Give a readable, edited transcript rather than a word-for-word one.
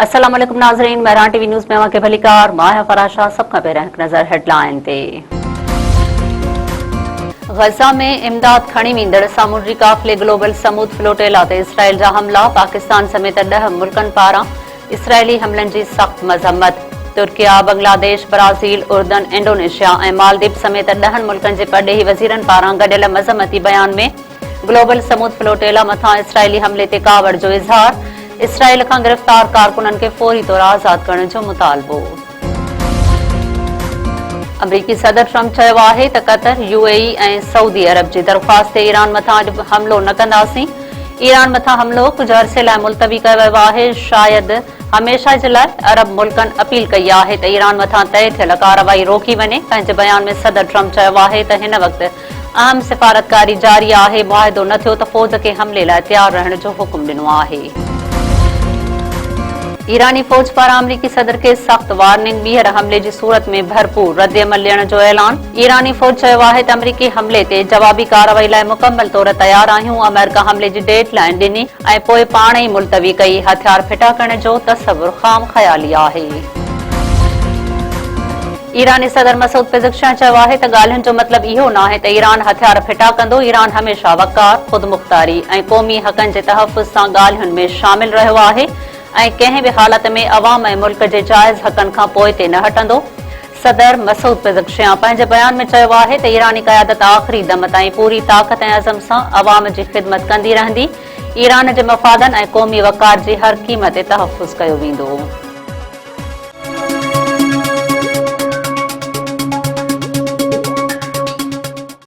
अस्सलाम वालेकुम नाज़रीन, महरान टीवी न्यूज़ में अवां खे भलीकार मां आहियां फराशा। सब खां पहिरियों हिकु नज़र हेडलाइन ते। गज़ा में इमदाद खणी वेंदड़ सामुंडी काफ़िले ग्लोबल समूद फ्लोटेला ते इसराइल जा हमला। पाकिस्तान समेत 10 मुल्कनि पारां इसराइली हमलनि जी सख़्त मज़म्मत। तुर्किया, बांग्लादेश, ब्राज़ील, उर्दन, इंडोनेशिया ऐं मालदीव समेत 10 मुल्कनि जे परॾेही वज़ीरनि पारां गॾियल मज़म्मती बयान में ग्लोबल समूद फ्लोटेला मथां इसराइली हमले ते कावड़ जो इज़हार। इसराइल खां गिरफ़्तार कारकुननि खे फौरी तौर आज़ाद करण जो मुतालबो। अमरीकी सदर ट्रंप चयो आहे त क़तर, यूएई ऐं सऊदी अरब जी दरख़्वास्त ते ईरान मथां अॼु हमलो न कंदासीं। ईरान मथां हमलो कुझु अरसे लाइ मुलतवी कयो वियो आहे। शायदि हमेशह जे लाइ अरब मुल्कनि अपील कई आहे त ईरान मथां तइ थियल कार्रवाई रोकी वञे। पंहिंजे बयान में सदर ट्रंप चयो आहे त हिन वक़्तु अहम सिफ़ारतकारी जारी आहे। मुआहिदो न थियो त फ़ौज खे हमले लाइ तयारु रहण जो हुकुम ॾिनो आहे। ईरानी फ़ौज पारां अमरीकी सदर खे सख़्त वार्निंग। ॿीहर हमले जी सूरत में भरपूर रद्दअमल ॾियण जो ऐलान। ईरानी फ़ौज चयो आहे त अमरीकी हमले ते जवाबी कार्रवाई लाइ मुकमल तौर तयारु आहियूं। अमेरिका हमले जी डेड लाइन ॾिनी ऐं पोइ पाण ई मुलतवी कई। हथियार फिटा करण जो तसवुरु ख़ाम ख़याली आहे। ईरानी सदर मसूद पेज़ेश्कियान चयो आहे त ॻाल्हियुनि जो मतिलबु इहो न आहे त ईरान हथियार फिटा कंदो। ईरान हमेशह वक़ार, ख़ुदमुख़्तारी ऐं क़ौमी हक़नि जे तहफ़्फ़ुज़ सां ॻाल्हियुनि में शामिल रहियो आहे ऐं कंहिं बि हालत में अवाम ऐं मुल्क जे जाइज़ हक़नि खां पोइ ते न हटंदो। सदर मसूद पेज़ेश्कियान पंहिंजे बयान में चयो आहे त ईरानी क़यादत आख़िरी दम ताईं पूरी ताक़त ऐं अज़म सां अवाम जी ख़िदमत कंदी रहंदी। ईरान जे मफ़ादनि ऐं क़ौमी वक़ार जी हर क़ीमत ते तहफ़्फ़ुज़ कयो वेंदो।